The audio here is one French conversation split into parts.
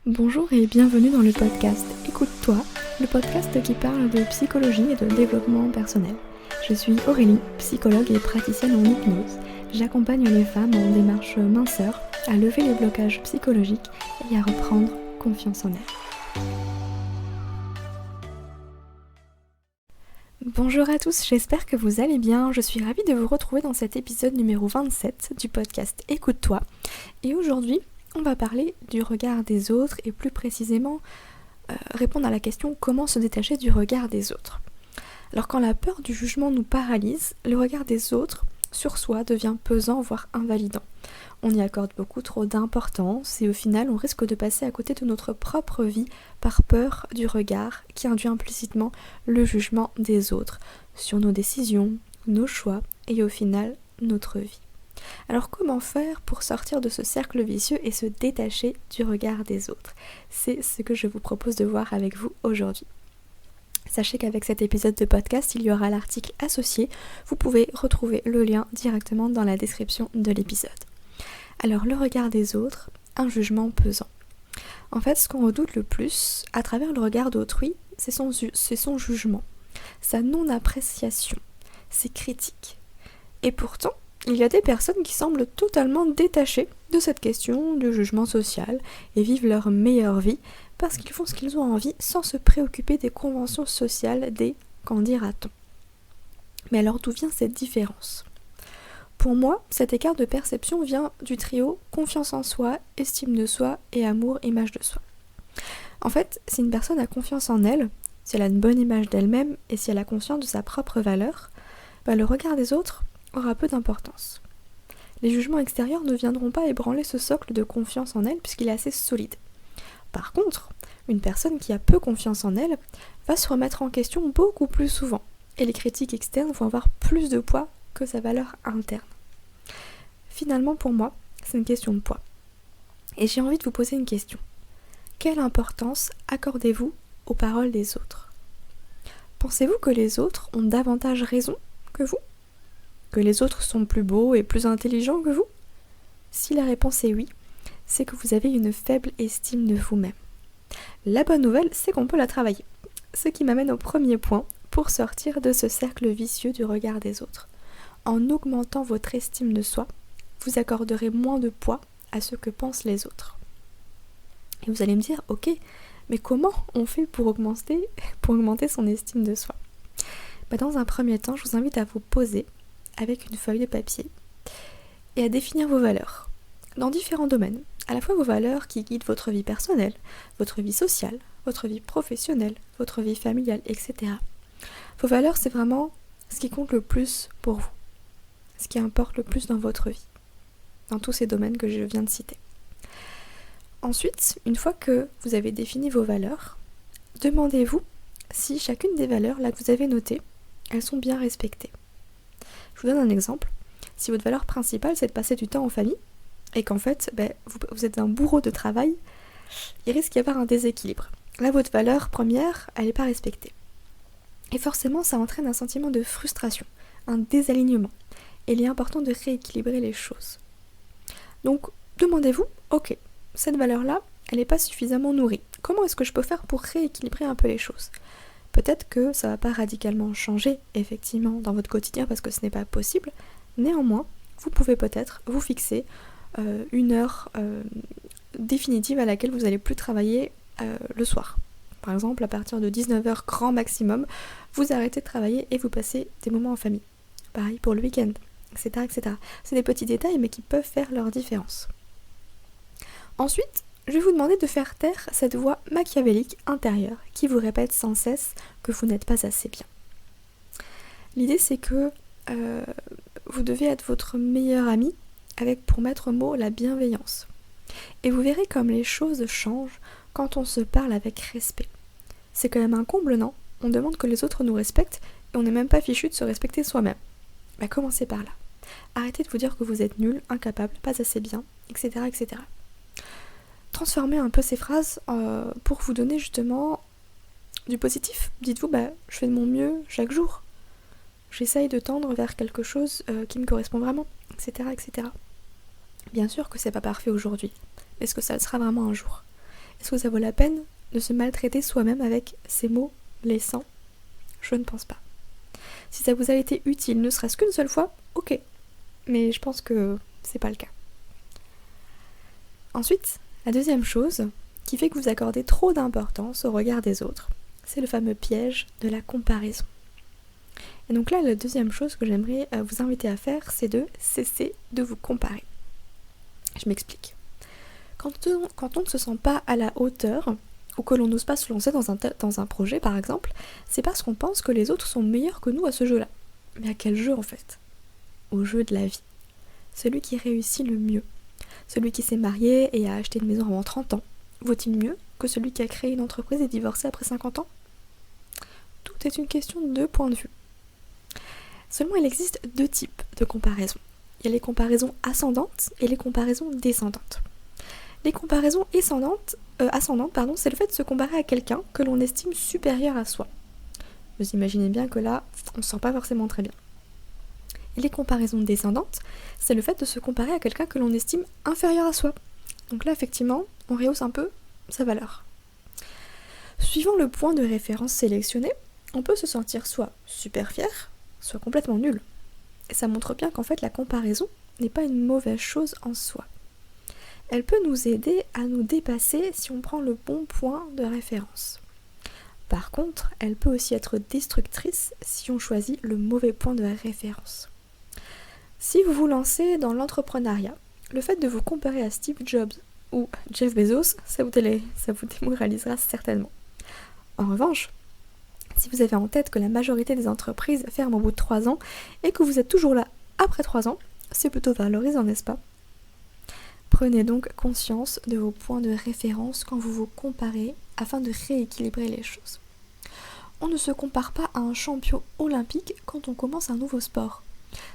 Bonjour et bienvenue dans le podcast Écoute-toi, le podcast qui parle de psychologie et de développement personnel. Je suis Aurélie, psychologue et praticienne en hypnose. J'accompagne les femmes en démarche minceur à lever les blocages psychologiques et à reprendre confiance en elles. Bonjour à tous, j'espère que vous allez bien. Je suis ravie de vous retrouver dans cet épisode numéro 27 du podcast Écoute-toi. Et aujourd'hui, on va parler du regard des autres et plus précisément répondre à la question comment se détacher du regard des autres. Alors quand la peur du jugement nous paralyse, le regard des autres sur soi devient pesant voire invalidant. On y accorde beaucoup trop d'importance et au final on risque de passer à côté de notre propre vie par peur du regard qui induit implicitement le jugement des autres sur nos décisions, nos choix et au final notre vie. Alors comment faire pour sortir de ce cercle vicieux et se détacher du regard des autres? C'est ce que je vous propose de voir avec vous aujourd'hui. Sachez qu'avec cet épisode de podcast, il y aura l'article associé. Vous pouvez retrouver le lien directement dans la description de l'épisode. Alors le regard des autres, un jugement pesant. En fait, ce qu'on redoute le plus à travers le regard d'autrui, c'est son jugement, sa non-appréciation, ses critiques. Et pourtant, il y a des personnes qui semblent totalement détachées de cette question du jugement social et vivent leur meilleure vie parce qu'ils font ce qu'ils ont envie sans se préoccuper des conventions sociales des « qu'en dira-t-on ». Mais alors d'où vient cette différence ? Pour moi, cet écart de perception vient du trio confiance en soi, estime de soi et amour, image de soi. En fait, si une personne a confiance en elle, si elle a une bonne image d'elle-même et si elle a conscience de sa propre valeur, le regard des autres aura peu d'importance. Les jugements extérieurs ne viendront pas ébranler ce socle de confiance en elle puisqu'il est assez solide. Par contre, une personne qui a peu confiance en elle va se remettre en question beaucoup plus souvent et les critiques externes vont avoir plus de poids que sa valeur interne. Finalement, pour moi, c'est une question de poids. Et j'ai envie de vous poser une question. Quelle importance accordez-vous aux paroles des autres ? Pensez-vous que les autres ont davantage raison que vous ? Que les autres sont plus beaux et plus intelligents que vous ? Si la réponse est oui, c'est que vous avez une faible estime de vous-même. La bonne nouvelle, c'est qu'on peut la travailler. Ce qui m'amène au premier point pour sortir de ce cercle vicieux du regard des autres. En augmentant votre estime de soi, vous accorderez moins de poids à ce que pensent les autres. Et vous allez me dire, ok, mais comment on fait pour augmenter son estime de soi ? Dans un premier temps, je vous invite à vous poser avec une feuille de papier et à définir vos valeurs dans différents domaines, à la fois vos valeurs qui guident votre vie personnelle, votre vie sociale, votre vie professionnelle, votre vie familiale, etc. Vos valeurs, c'est vraiment ce qui compte le plus pour vous, ce qui importe le plus dans votre vie, dans tous ces domaines que je viens de citer. Ensuite, une fois que vous avez défini vos valeurs, demandez-vous si chacune des valeurs là que vous avez notées, elles sont bien respectées. Je vous donne un exemple. Si votre valeur principale, c'est de passer du temps en famille, et qu'en fait, vous êtes un bourreau de travail, il risque d'y avoir un déséquilibre. Là, votre valeur première, elle n'est pas respectée. Et forcément, ça entraîne un sentiment de frustration, un désalignement. Et il est important de rééquilibrer les choses. Donc, demandez-vous, ok, cette valeur-là, elle n'est pas suffisamment nourrie. Comment est-ce que je peux faire pour rééquilibrer un peu les choses ? Peut-être que ça ne va pas radicalement changer, effectivement, dans votre quotidien parce que ce n'est pas possible. Néanmoins, vous pouvez peut-être vous fixer une heure définitive à laquelle vous n'allez plus travailler le soir. Par exemple, à partir de 19h grand maximum, vous arrêtez de travailler et vous passez des moments en famille. Pareil pour le week-end, etc., etc. C'est des petits détails mais qui peuvent faire leur différence. Ensuite, je vais vous demander de faire taire cette voix machiavélique intérieure qui vous répète sans cesse que vous n'êtes pas assez bien. L'idée c'est que vous devez être votre meilleur ami avec pour maître mot la bienveillance. Et vous verrez comme les choses changent quand on se parle avec respect. C'est quand même un comble, non ? On demande que les autres nous respectent et on n'est même pas fichu de se respecter soi-même. Commencez par là. Arrêtez de vous dire que vous êtes nul, incapable, pas assez bien, etc., etc. Transformez un peu ces phrases pour vous donner justement du positif. Dites-vous, je fais de mon mieux chaque jour. J'essaye de tendre vers quelque chose qui me correspond vraiment, etc., etc. Bien sûr que c'est pas parfait aujourd'hui. Est-ce que ça le sera vraiment un jour ? Est-ce que ça vaut la peine de se maltraiter soi-même avec ces mots blessants ? Je ne pense pas. Si ça vous a été utile, ne serait-ce qu'une seule fois, ok. Mais je pense que c'est pas le cas. Ensuite, la deuxième chose qui fait que vous accordez trop d'importance au regard des autres, c'est le fameux piège de la comparaison. Et donc là, la deuxième chose que j'aimerais vous inviter à faire, c'est de cesser de vous comparer. Je m'explique. Quand on ne se sent pas à la hauteur, ou que l'on n'ose pas se lancer dans un projet par exemple, c'est parce qu'on pense que les autres sont meilleurs que nous à ce jeu-là. Mais à quel jeu en fait ? Au jeu de la vie. Celui qui réussit le mieux. Celui qui s'est marié et a acheté une maison avant 30 ans. Vaut-il mieux que celui qui a créé une entreprise et divorcé après 50 ans ? Tout est une question de point de vue. Seulement il existe deux types de comparaisons. Il y a les comparaisons ascendantes et les comparaisons descendantes. Les comparaisons ascendantes, c'est le fait de se comparer à quelqu'un que l'on estime supérieur à soi. Vous imaginez bien que là, on ne se sent pas forcément très bien. Et les comparaisons descendantes, c'est le fait de se comparer à quelqu'un que l'on estime inférieur à soi. Donc là, effectivement, on rehausse un peu sa valeur. Suivant le point de référence sélectionné, on peut se sentir soit super fier, soit complètement nul. Et ça montre bien qu'en fait, la comparaison n'est pas une mauvaise chose en soi. Elle peut nous aider à nous dépasser si on prend le bon point de référence. Par contre, elle peut aussi être destructrice si on choisit le mauvais point de référence. Si vous vous lancez dans l'entrepreneuriat, le fait de vous comparer à Steve Jobs ou Jeff Bezos, ça vous démoralisera certainement. En revanche, si vous avez en tête que la majorité des entreprises ferment au bout de 3 ans et que vous êtes toujours là après 3 ans, c'est plutôt valorisant, n'est-ce pas ? Prenez donc conscience de vos points de référence quand vous vous comparez afin de rééquilibrer les choses. On ne se compare pas à un champion olympique quand on commence un nouveau sport.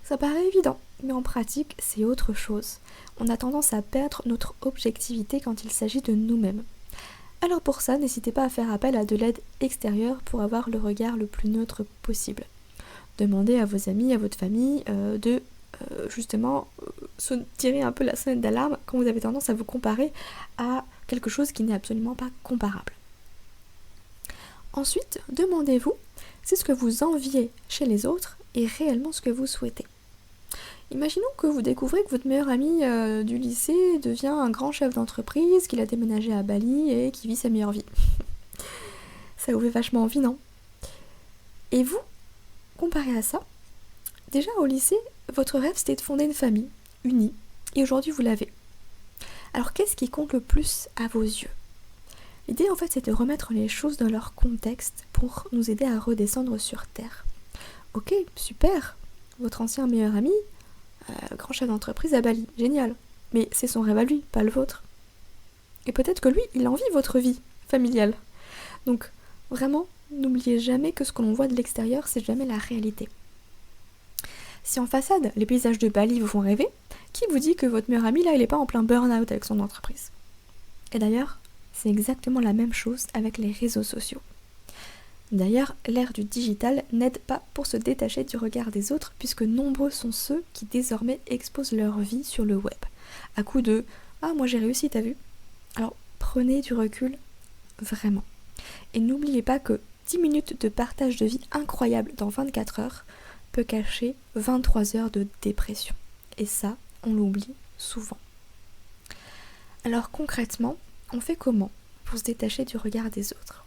Ça paraît évident, mais en pratique, c'est autre chose. On a tendance à perdre notre objectivité quand il s'agit de nous-mêmes. Alors pour ça, n'hésitez pas à faire appel à de l'aide extérieure pour avoir le regard le plus neutre possible. Demandez à vos amis, à votre famille de tirer un peu la sonnette d'alarme quand vous avez tendance à vous comparer à quelque chose qui n'est absolument pas comparable. Ensuite, demandez-vous si ce que vous enviez chez les autres est réellement ce que vous souhaitez. Imaginons que vous découvrez que votre meilleur ami du lycée devient un grand chef d'entreprise, qu'il a déménagé à Bali et qui vit sa meilleure vie. Ça vous fait vachement envie, non ? Et vous, comparé à ça, déjà au lycée, votre rêve c'était de fonder une famille, unie, et aujourd'hui vous l'avez. Alors qu'est-ce qui compte le plus à vos yeux ? L'idée en fait c'est de remettre les choses dans leur contexte pour nous aider à redescendre sur terre. Ok, super, votre ancien meilleur ami, grand chef d'entreprise à Bali, génial. Mais c'est son rêve à lui, pas le vôtre. Et peut-être que lui, il envie votre vie familiale. Donc, vraiment, n'oubliez jamais que ce que l'on voit de l'extérieur, c'est jamais la réalité. Si en façade, les paysages de Bali vous font rêver, qui vous dit que votre meilleur ami, là, il est pas en plein burn-out avec son entreprise ? Et d'ailleurs, c'est exactement la même chose avec les réseaux sociaux. D'ailleurs, l'ère du digital n'aide pas pour se détacher du regard des autres puisque nombreux sont ceux qui désormais exposent leur vie sur le web. À coup de « Ah, moi j'ai réussi, t'as vu ?» Alors, prenez du recul, vraiment. Et n'oubliez pas que 10 minutes de partage de vie incroyable dans 24 heures peut cacher 23 heures de dépression. Et ça, on l'oublie souvent. Alors concrètement, on fait comment pour se détacher du regard des autres ?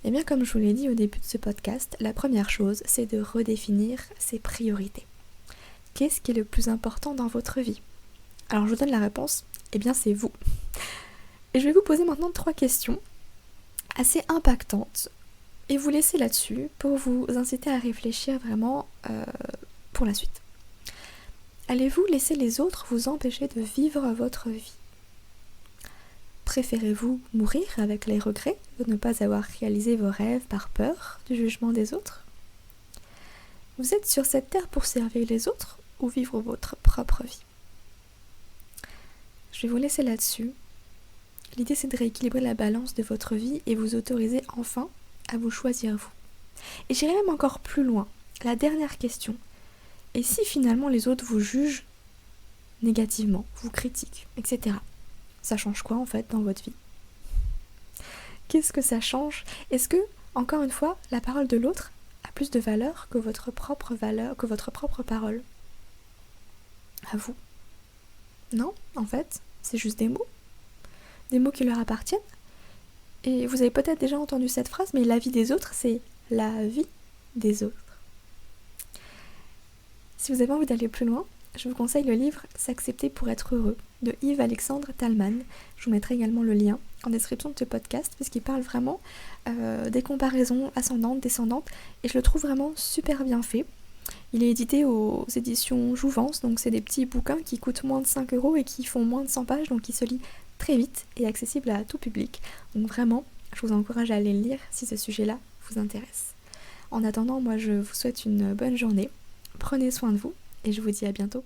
Eh bien, comme je vous l'ai dit au début de ce podcast, la première chose, c'est de redéfinir ses priorités. Qu'est-ce qui est le plus important dans votre vie ? Alors, je vous donne la réponse. Eh bien, c'est vous. Et je vais vous poser maintenant 3 questions assez impactantes et vous laisser là-dessus pour vous inciter à réfléchir vraiment pour la suite. Allez-vous laisser les autres vous empêcher de vivre votre vie ? Préférez-vous mourir avec les regrets de ne pas avoir réalisé vos rêves par peur du jugement des autres ? Vous êtes sur cette terre pour servir les autres ou vivre votre propre vie ? Je vais vous laisser là-dessus. L'idée c'est de rééquilibrer la balance de votre vie et vous autoriser enfin à vous choisir vous. Et j'irai même encore plus loin. La dernière question. Et si finalement les autres vous jugent négativement, vous critiquent, etc. Ça change quoi en fait dans votre vie ? Qu'est-ce que ça change? Est-ce que, encore une fois, la parole de l'autre a plus de valeur, que votre propre parole? À vous? Non, en fait, c'est juste des mots. Des mots qui leur appartiennent. Et vous avez peut-être déjà entendu cette phrase, mais la vie des autres, c'est la vie des autres. Si vous avez envie d'aller plus loin, je vous conseille le livre « S'accepter pour être heureux » de Yves-Alexandre Talman. Je vous mettrai également le lien en description de ce podcast, puisqu'il parle vraiment des comparaisons ascendantes, descendantes, et je le trouve vraiment super bien fait. Il est édité aux éditions Jouvence, donc c'est des petits bouquins qui coûtent moins de 5 € et qui font moins de 100 pages, donc qui se lit très vite et accessible à tout public. Donc vraiment, je vous encourage à aller le lire si ce sujet-là vous intéresse. En attendant, moi je vous souhaite une bonne journée, prenez soin de vous et je vous dis à bientôt.